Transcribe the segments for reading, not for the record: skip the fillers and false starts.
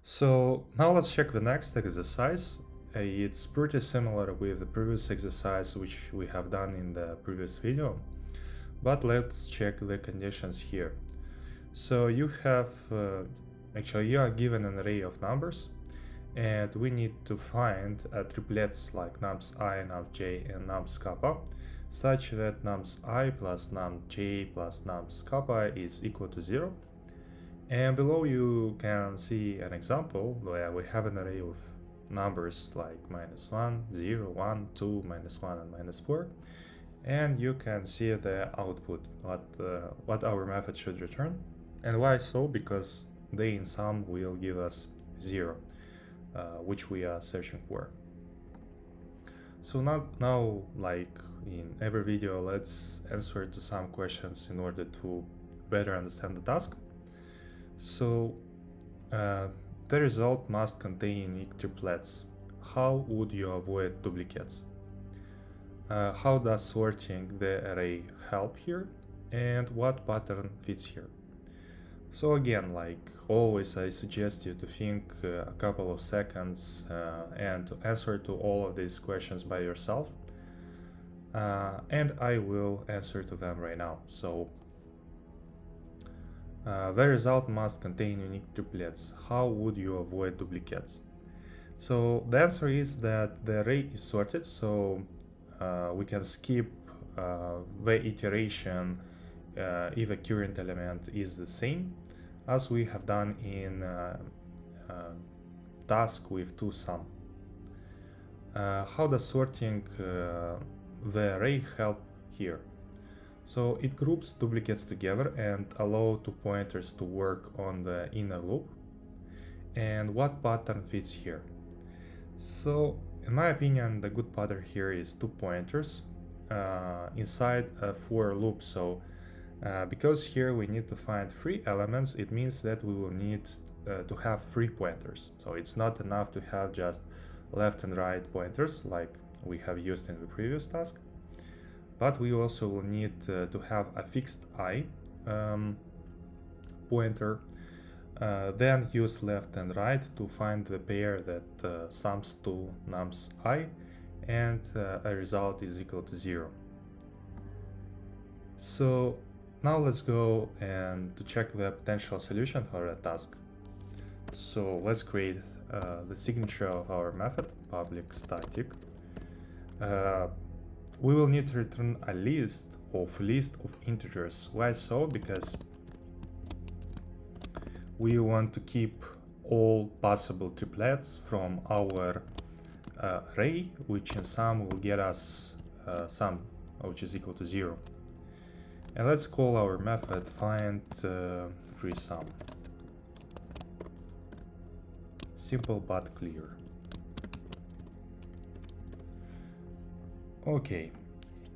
So now let's check the next exercise. It's pretty similar with the previous exercise which we have done in the previous video, but let's check the conditions here. So you have, actually you are given an array of numbers, and we need to find triplets like nums I, nums j, and nums kappa, such that nums I plus nums j plus nums kappa is equal to 0. And below you can see an example where we have an array of numbers like -1, 0, 1, 2, -1, and -4. And you can see the output, what our method should return. And why so? Because they in sum will give us 0, which we are searching for. So now, like in every video, let's answer to some questions in order to better understand the task. So the result must contain unique triplets. How would you avoid duplicates? How does sorting the array help here? And what pattern fits here? So again, like always, I suggest you to think a couple of seconds and to answer to all of these questions by yourself. And I will answer to them right now. So the result must contain unique triplets. How would you avoid duplicates? So the answer is that the array is sorted, so we can skip the iteration if a current element is the same, as we have done in task with toSum. How does sorting the array help here? So it groups duplicates together and allow two pointers to work on the inner loop. And what pattern fits here? So in my opinion, the good pattern here is two pointers inside a for loop. So because here we need to find 3 elements, it means that we will need to have 3 pointers. So it's not enough to have just left and right pointers like we have used in the previous task, but we also will need to have a fixed I pointer, then use left and right to find the pair that sums to nums I, and a result is equal to 0. So now let's go and to check the potential solution for that task. So let's create the signature of our method, public static. We will need to return a list of integers. Why so? Because we want to keep all possible triplets from our array, which in sum will get us sum, which is equal to 0. And let's call our method find free sum. Simple but clear. Okay,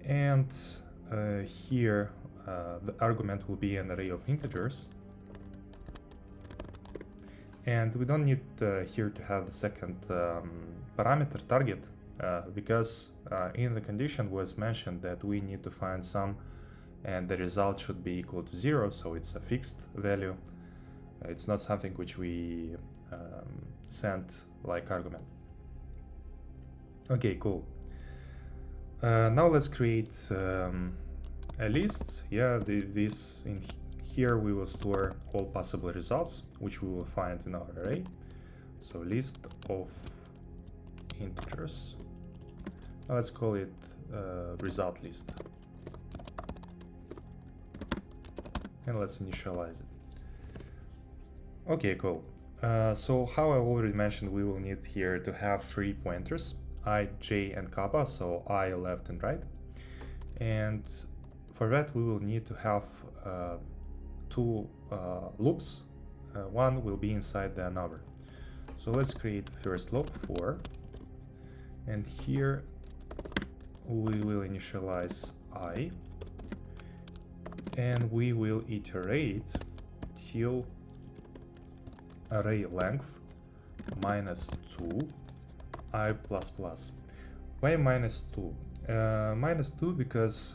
and here the argument will be an array of integers, and we don't need here to have the second parameter target because in the condition was mentioned that we need to find sum and the result should be equal to 0, so it's a fixed value. It's not something which we sent like argument. Okay, cool. Now let's create a list. Yeah, this in here we will store all possible results which we will find in our array. So list of integers. Now let's call it result list. And let's initialize it. Okay, cool. So how I already mentioned, we will need here to have 3 pointers, I, j, and kappa, so I left and right. And for that we will need to have 2 loops. One will be inside the another. So let's create first loop for, and here we will initialize I, and we will iterate till array length -2 I++. Why -2? -2 because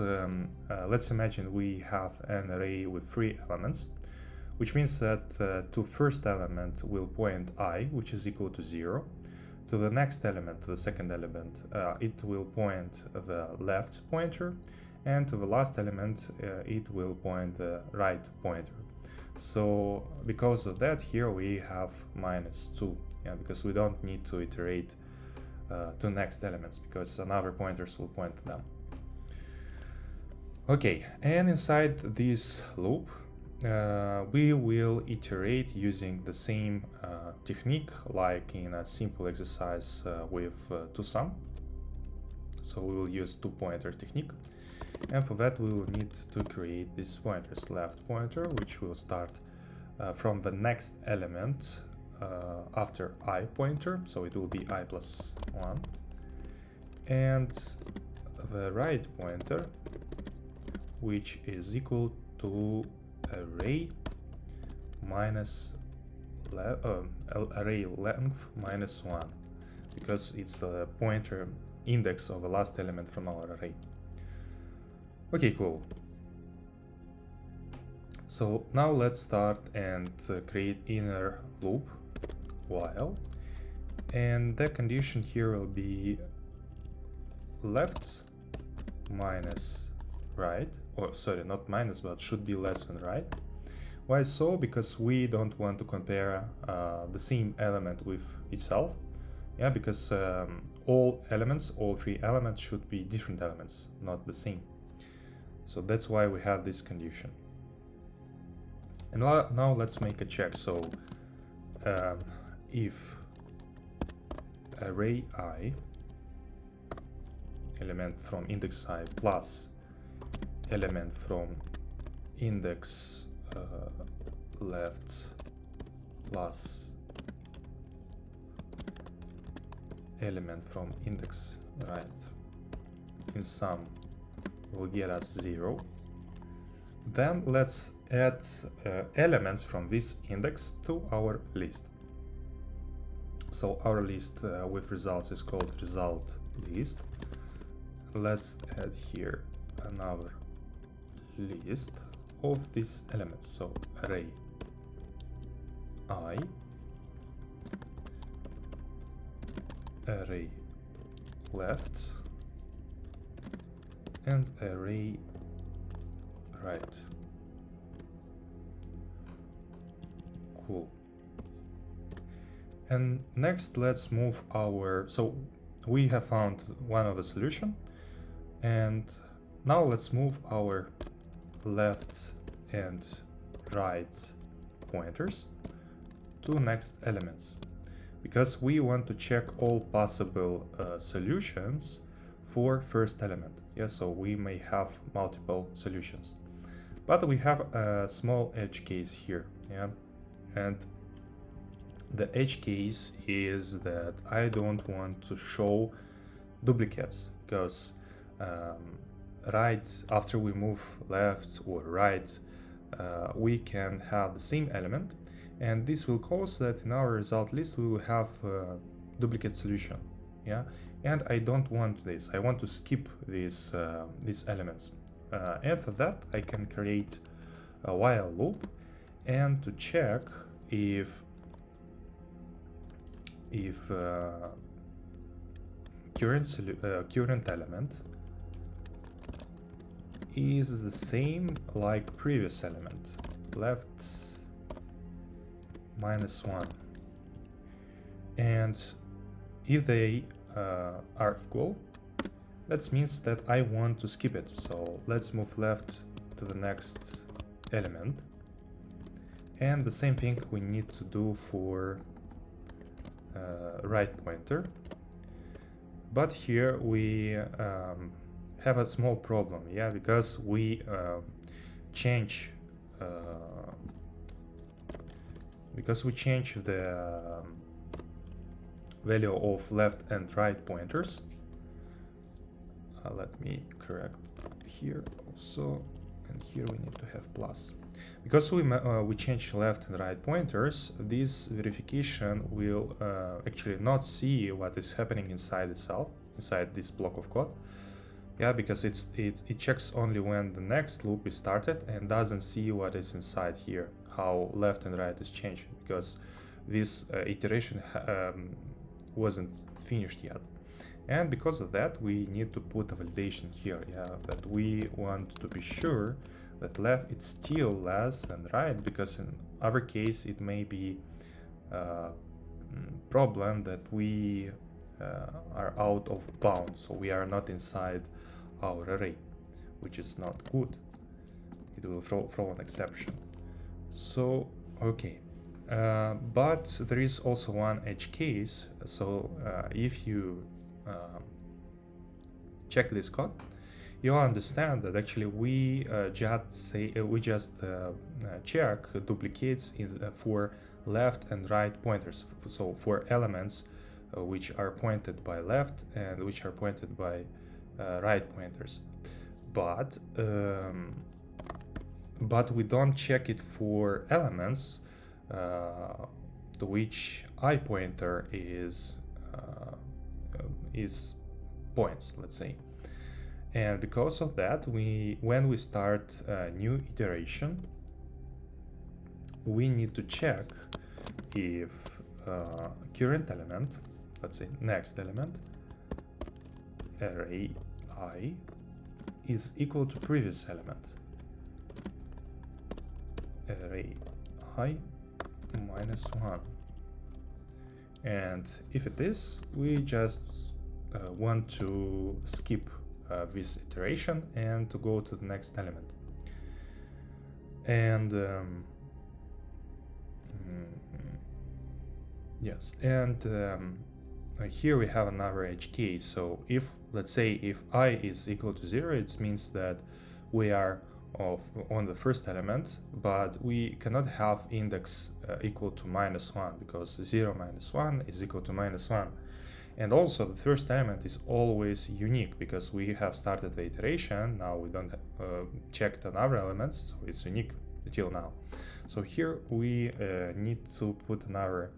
let's imagine we have an array with 3 elements. which means that to first element will point I, which is equal to 0. To the next element, to the second element, it will point the left pointer, and to the last element, it will point the right pointer. So because of that, here we have -2, yeah, because we don't need to iterate to next elements, because another pointers will point to them. Okay, and inside this loop, we will iterate using the same technique like in a simple exercise with toSum. So we will use two-pointer technique, and for that we will need to create this pointers: left pointer, which will start from the next element after I pointer, so it will be I plus 1, and the right pointer, which is equal to array minus array length -1, because it's a pointer index of the last element from our array. Okay, cool. So now let's start and create inner loop while, and the condition here will be left minus right, or sorry, not minus, but should be less than right. Why so? Because we don't want to compare the same element with itself. Yeah, because all three elements should be different elements, not the same. So that's why we have this condition. And now let's make a check. So if array I, element from index I plus element from index left plus element from index right in sum will get us 0, then let's add elements from this index to our list. So our list with results is called result list. Let's add here another list of these elements. So array I, array left, and array right. Cool. And next let's move our, so we have found one of the solution, and now let's move our left and right pointers to next elements, because we want to check all possible solutions for first element. Yeah, so we may have multiple solutions, but we have a small edge case here. Yeah, and the edge case is that I don't want to show duplicates, because right after we move left or right, we can have the same element, and this will cause that in our result list we will have duplicate solution. Yeah, and I don't want this. I want to skip these elements, and for that I can create a while loop, and to check if current element is the same like previous element, left -1, and if they are equal, that means that I want to skip it. So let's move left to the next element, and the same thing we need to do for right pointer. But here we have a small problem, yeah, because we change the value of left and right pointers. Let me correct here also, and here we need to have plus. Because we change left and right pointers, this verification will actually not see what is happening inside itself, inside this block of code. Yeah, because it checks only when the next loop is started and doesn't see what is inside here, how left and right is changing, because this iteration wasn't finished yet. And because of that, we need to put a validation here, that we want to be sure that left is still less than right, because in our case it may be a problem that we are out of bounds, so we are not inside our array, which is not good. It will throw an exception. So okay, but there is also one edge case. So if you check this code, you'll understand that actually we just check duplicates for left and right pointers. So for elements which are pointed by left and which are pointed by right pointers, but we don't check it for elements to which I pointer is points, let's say. And because of that, when we start a new iteration, we need to check if current element, let's say next element, array I, is equal to previous element, array I -1. And if it is, we just want to skip this iteration and to go to the next element. And yes, and here we have another edge case. So if, let's say, if I is equal to 0, it means that we are on the first element, but we cannot have index equal to -1, because 0 - 1 is equal to -1. And also the first element is always unique, because we have started the iteration, now we don't check another elements, so it's unique until now. So here we need to put another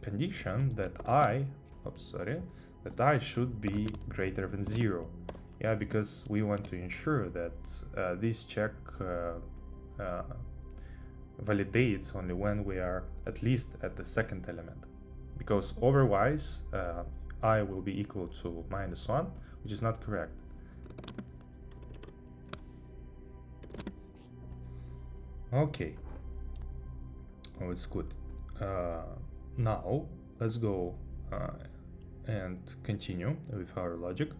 condition that I should be greater than 0. Yeah, because we want to ensure that this check validates only when we are at least at the second element, because otherwise I will be equal to -1, which is not correct. Okay, oh, it's good. Now let's go and continue with our logic.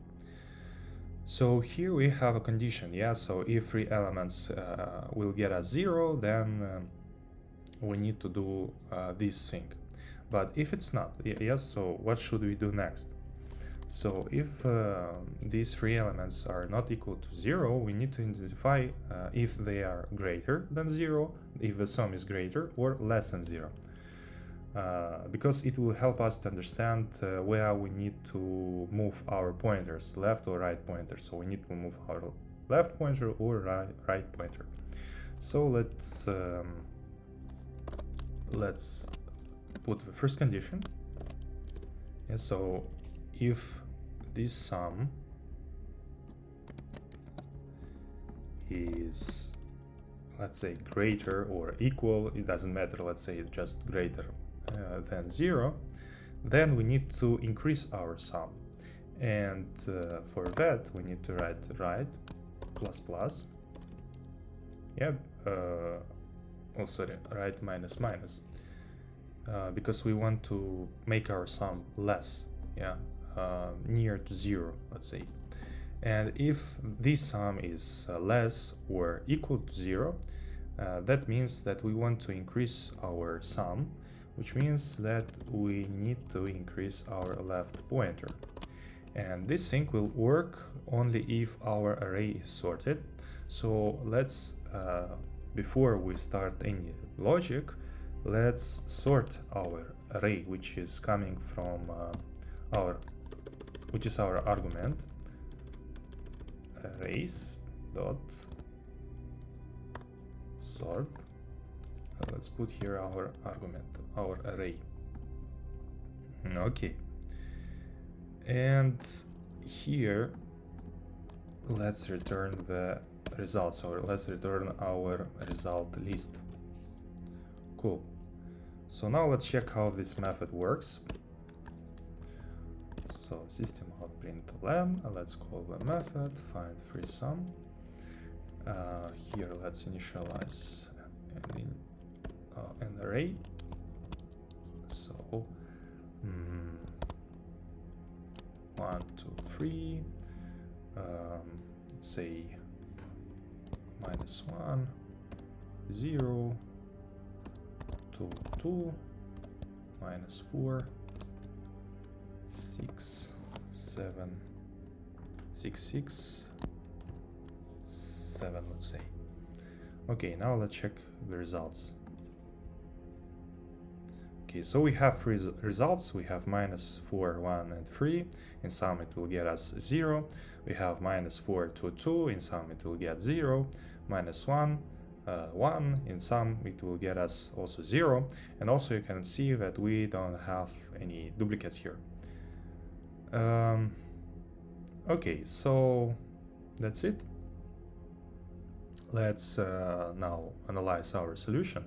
So here we have a condition, so if 3 elements will get us 0, then we need to do this thing. But if it's not, so what should we do next? So if these 3 elements are not equal to 0, we need to identify if they are greater than 0, if the sum is greater, or less than 0. Because it will help us to understand where we need to move our pointers, left or right pointer. So we need to move our left pointer or right pointer. So let's put the first condition. So if this sum is, let's say, greater or equal, it doesn't matter, let's say it's just greater than 0, then we need to increase our sum. And for that we need to write right plus right minus, because we want to make our sum less, near to 0, let's say. And if this sum is less or equal to 0, that means that we want to increase our sum, which means that we need to increase our left pointer. And this thing will work only if our array is sorted. So let's, before we start any logic, let's sort our array, which is coming from our argument, arrays dot sort. Let's put here our argument, our array. Okay, and here let's return the results, or let's return our result list. Cool. So now let's check how this method works. So system.out.println, let's call the method find free sum. Here let's initialize an array. So 1, 2, 3, let's say -1, 0, 2, 2, -4, 6, 7, 6, 6, 7, let's say. Okay, now let's check the results. Okay, so we have three results. We have -4, 1, and 3. In sum, it will get us 0. We have -4, 2, 2. In sum, it will get 0. -1, 1. In sum, it will get us also 0. And also you can see that we don't have any duplicates here. Okay, so that's it. Let's now analyze our solution.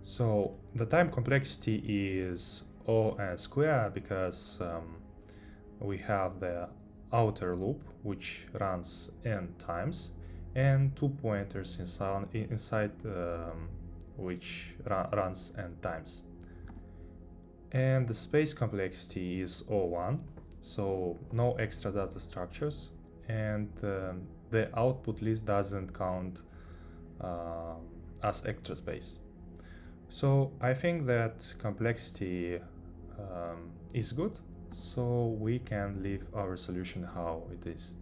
So the time complexity is O(n) squared because we have the outer loop which runs n times and 2 pointers inside which runs n times. And the space complexity is O(1), so no extra data structures, and the output list doesn't count as extra space. So I think that complexity is good, so we can leave our solution how it is.